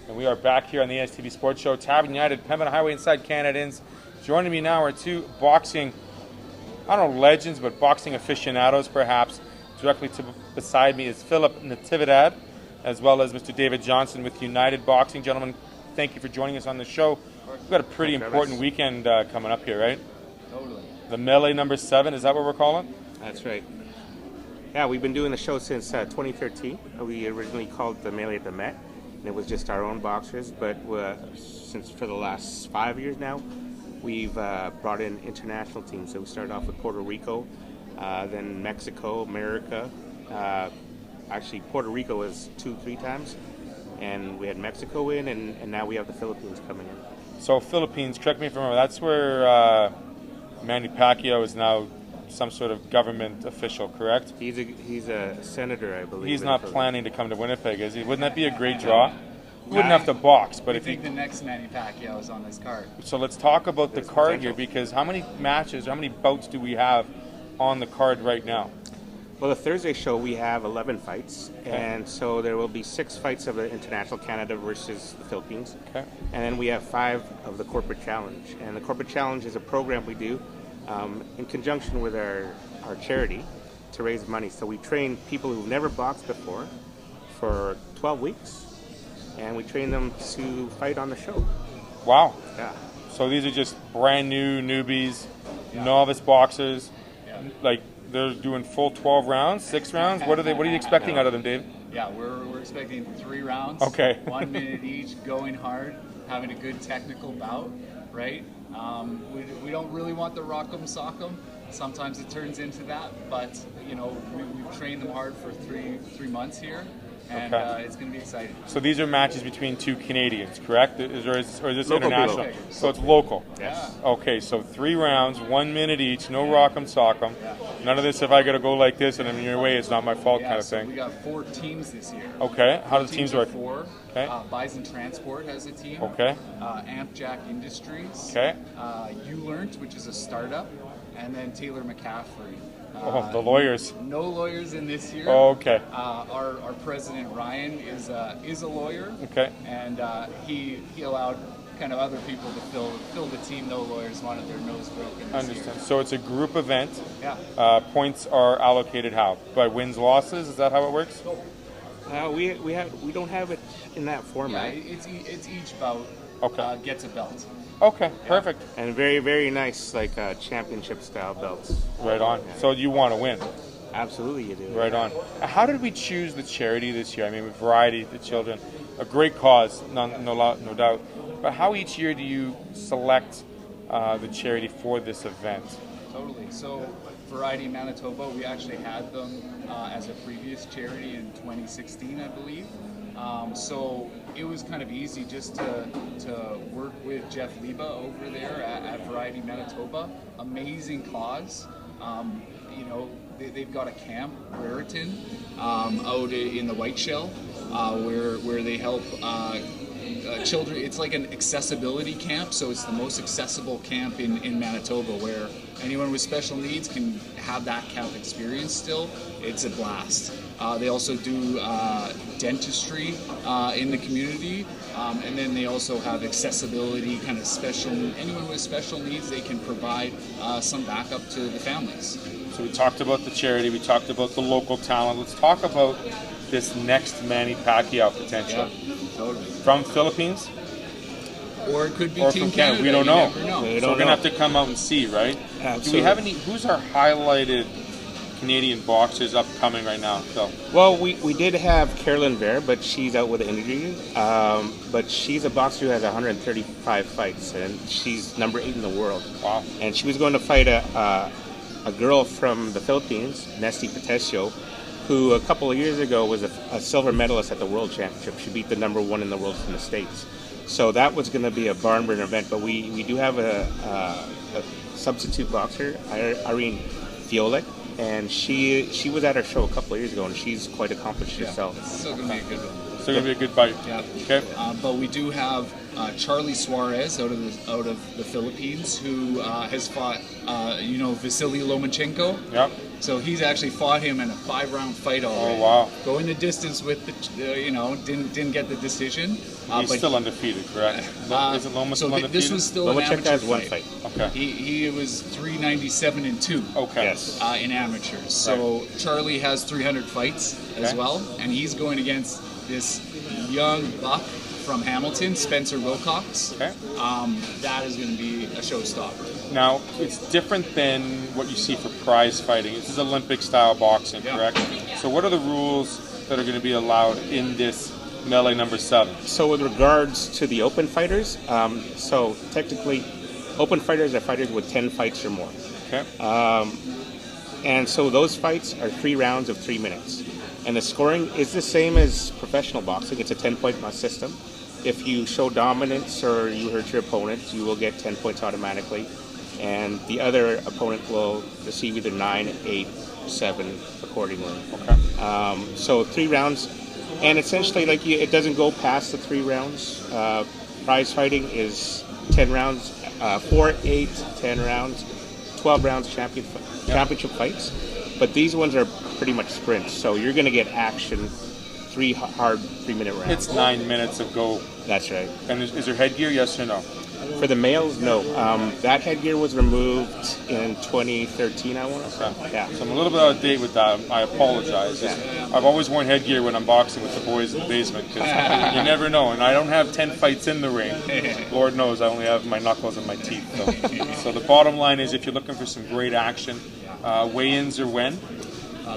And we are back here on the ASTV Sports Show. Tavern United, Pembina Highway inside Canadians. Joining me now are two boxing, I don't know, legends, but boxing aficionados perhaps. Directly beside me is Philip Natividad, as well as Mr. David Johnson with United Boxing. Gentlemen, thank you for joining us on the show. We've got a pretty important weekend coming up here, right? Totally. The Melee #7, is that what we're calling? That's right. Yeah, we've been doing the show since 2013. We originally called the Melee at the Met, and it was just our own boxers. But since for the last 5 years now, we've brought in international teams. So we started off with Puerto Rico, then Mexico, America. Actually, Puerto Rico was 2-3 times, and we had Mexico in, and now we have the Philippines coming in. So Philippines, correct me if I'm wrong, that's where Manny Pacquiao is now some sort of government official, correct? He's a senator, I believe. He's not planning to come to Winnipeg, is he? Wouldn't that be a great draw? He wouldn't have to box, but I if think the next Manny Pacquiao is on this card. So let's talk about the card here, because how many matches, how many bouts do we have on the card right now? Well, the Thursday show, we have 11 fights, and so there will be 6 fights of the International Canada versus the Philippines. Okay. And then we have 5 of the Corporate Challenge. And the Corporate Challenge is a program we do in conjunction with our charity to raise money. So we train people who've never boxed before for 12 weeks, and we train them to fight on the show. Wow. Yeah. So these are just brand new newbies, novice boxers, like they're doing full 12 rounds, 6 rounds? What are you expecting out of them, Dave? Yeah, we're expecting 3 rounds. Okay. 1 minute each, going hard, having a good technical bout, right? We don't really want the rock'em sock'em. Sometimes it turns into that, but you know we've trained them hard for three months here, and it's going to be exciting. So these are matches between 2 Canadians, correct? Or is this Local international? people. So it's local. Yes. Okay, so 3 rounds, 1 minute each, no rock'em sock'em. None of this, if I got to go like this and I'm in your way, it's not my fault kind of So thing. we got 4 teams this year. Okay, how do the teams work? 4. Okay. Bison Transport has a team. Okay. Ampjack Industries. Okay. Ulearnt, which is a startup, and then Taylor McCaffrey. Oh, the lawyers. No lawyers in this year. Oh, okay. Our president Ryan is a lawyer. Okay. And he allowed kind of other people to fill the team. No lawyers wanted their nose broken. I understand. So it's a group event. Yeah. Points are allocated how? By wins, losses? Is that how it works? We don't have it in that Yeah, format. it's each bout gets a belt. Okay, perfect. And very, very nice, like championship style belts. Right on. So you want to win. Absolutely, you do. Right on. How did we choose the charity this year? I mean, with Variety, the children, a great cause, no doubt. But how each year do you select the charity for this event? Totally. So Variety Manitoba, we actually had them as a previous charity in 2016, I believe. So it was kind of easy just to work with Jeff Liba over there at Variety Manitoba. Amazing cause. You know, they've got a camp, Raritan, out in the White Shell, where they help children. It's like an accessibility camp, so it's the most accessible camp in Manitoba, where anyone with special needs can have that camp experience still. It's a blast. They also do dentistry in the community, and then they also have accessibility, kind of special. Anyone with special needs, they can provide some backup to the families. So we talked about the charity, we talked about the local talent. Let's talk about this next Manny Pacquiao potential. Yeah, totally. From Philippines? Or it could be Or Team from Canada. We don't You know. never know. So we're going to have to come out and see, right? Absolutely. Do we have any, who's our highlighted Canadian boxers upcoming right now, Phil? Well, we did have Carolyn Bear, but she's out with an injury. But she's a boxer who has 135 fights, and she's number 8 in the world. Wow. And she was going to fight a girl from the Philippines, Nesty Patecio, who a couple of years ago was a silver medalist at the World Championship. She beat the number 1 in the world from the States. So that was going to be a barn burner event, but we do have a substitute boxer, Irene Fiolek, and she was at our show a couple of years ago, and she's quite accomplished herself. It's still going to be a good one. Still going to be a good fight. Yeah. Okay. But we do have Charlie Suarez out of the Philippines, who has fought Vasily Lomachenko. Yep. So he's actually fought him in a 5-round fight already. Oh wow. Going the distance with didn't get the decision. He's but still undefeated, correct? Isn't Loma still undefeated? This was still an Lomachenko amateur has one fight. fight. Okay. He was 397-2. Okay. Yes. In amateurs. So Charlie has 300 fights as Okay. well, and he's going against this young buck from Hamilton, Spencer Wilcox. Okay. That is going to be a showstopper. Now, it's different than what you see for prize fighting. This is Olympic-style boxing, Yeah. correct? So what are the rules that are going to be allowed in this melee number 7? So with regards to the open fighters, so technically, open fighters are fighters with 10 fights or more. Okay. And so those fights are 3 rounds of 3 minutes. And the scoring is the same as professional boxing. It's a 10-point system. If you show dominance or you hurt your opponent, you will get 10 points automatically. And the other opponent will receive either 9, 8, 7 accordingly. Okay. So 3 rounds. And essentially, it doesn't go past the 3 rounds. Prize fighting is 10 rounds, 4, 8, 10 rounds, 12 rounds championship fights. But these ones are pretty much sprints, so you're going to get action, 3 hard 3-minute rounds. It's 9 minutes of go. That's right. And is there headgear, yes or no? For the males, no. That headgear was removed in 2013, I want to say. Okay. Yeah. So I'm a little bit out of date with that. I apologize. I've always worn headgear when I'm boxing with the boys in the basement because you never know. And I don't have 10 fights in the ring. Lord knows I only have my knuckles and my teeth. So the bottom line is, if you're looking for some great action, weigh-ins are when?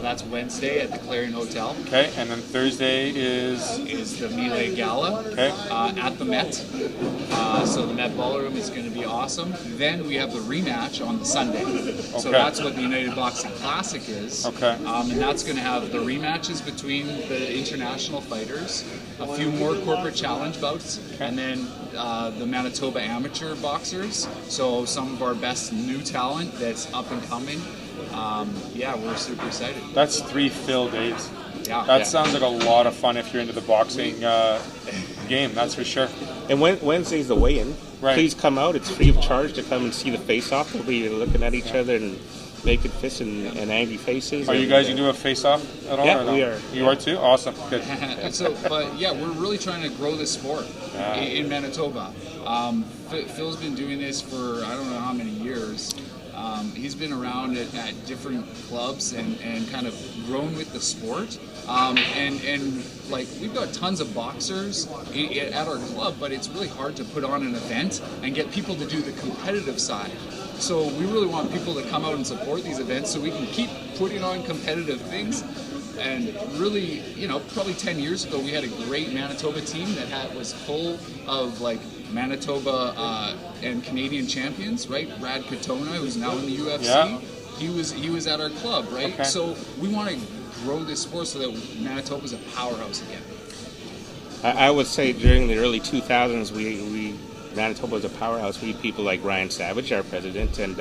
That's Wednesday at the Clarion Hotel. Okay, and then Thursday is the Melee Gala okay. At the Met. So the Met Ballroom is going to be awesome. Then we have the rematch on the Sunday. So Okay. that's what the United Boxing Classic is. Okay. And that's going to have the rematches between the international fighters, a few more corporate challenge bouts, and then the Manitoba amateur boxers. So some of our best new talent that's up and coming. We're super excited. That's 3 fill days. Yeah. That sounds like a lot of fun if you're into the boxing game, that's for sure. And Wednesday's the weigh-in. Right. Please come out. It's free of charge to come and see the face-off. We'll be looking at each other and making fists and angry faces. Are you guys going to do a face-off at all? Yeah, or no? we are. You are too? Awesome. Good. We're really trying to grow this sport in Manitoba. Phil's been doing this for I don't know how many years. He's been around at different clubs and kind of grown with the sport. And we've got tons of boxers at our club, but it's really hard to put on an event and get people to do the competitive side. So we really want people to come out and support these events so we can keep putting on competitive things. And really, probably 10 years ago, we had a great Manitoba team that was full of Manitoba and Canadian champions, right? Brad Katona, who's now in the UFC. Yeah. He was at our club, right? Okay. So we want to grow this sport so that Manitoba's a powerhouse again. I would say during the early 2000s, Manitoba was a powerhouse. We had people like Ryan Savage, our president, and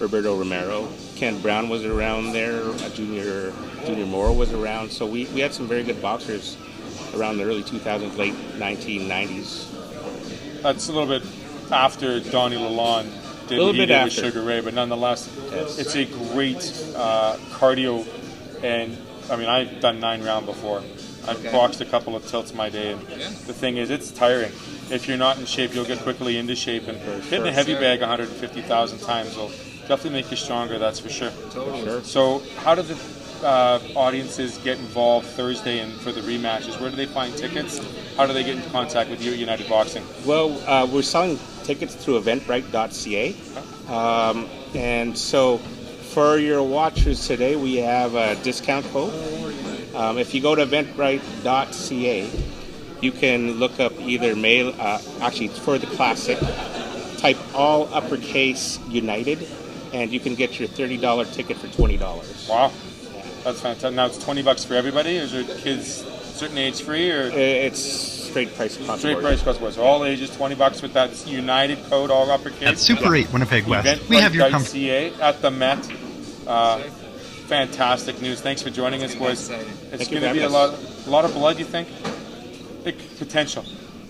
Roberto Romero. Kent Brown was around there. Junior Moore was around. So we had some very good boxers around the early 2000s, late 1990s. That's a little bit after Donnie Lalonde did what he did with Sugar Ray, but nonetheless, it's a great cardio. And I mean, I've done 9-round before. I've boxed a couple of tilts my day, and the thing is, it's tiring. If you're not in shape, you'll get quickly into shape, and hitting a heavy bag 150,000 times will definitely make you stronger, that's for sure. Totally. Sure. So how do the audiences get involved Thursday and for the rematches? Where do they find tickets? How do they get in contact with you at United Boxing? Well, we're selling tickets through eventbrite.ca. And so for your watchers today, we have a discount code. If you go to eventbrite.ca, you can look up either for the classic, type all uppercase United, and you can get your $30 ticket for $20. Wow, that's fantastic. Now it's $20 for everybody, or is there kids certain age free, or it's straight price across the straight board. price across the board? So all ages, $20 with that United code, all uppercase. At Super 8 Winnipeg West, we have your company. Eventbrite.ca at the Met. Fantastic news. Thanks for joining us, boys. Excited. It's Thank you going to for be having a lot of blood, you think? Potential.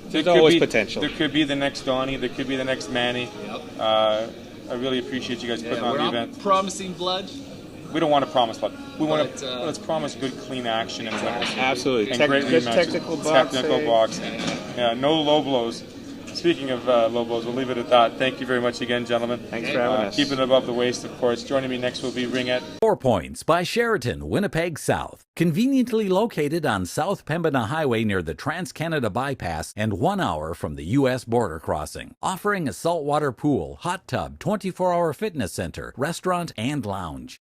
There's always potential. There could be the next Donnie. There could be the next Manny. Yep. I really appreciate you guys putting on we're the not event. promising blood. We don't want to promise blood. We want But, to let's promise good, clean action and winners. Absolutely. And great Good rematches. technical boxing. Technical boxing. Yeah, no low blows. Speaking of low blows, we'll leave it at that. Thank you very much again, gentlemen. Thanks for having us. Keep it above the waist, of course. Joining me next will be Ringette. 4 Points by Sheraton, Winnipeg South. Conveniently located on South Pembina Highway near the Trans-Canada Bypass and 1 hour from the U.S. border crossing. Offering a saltwater pool, hot tub, 24-hour fitness center, restaurant, and lounge.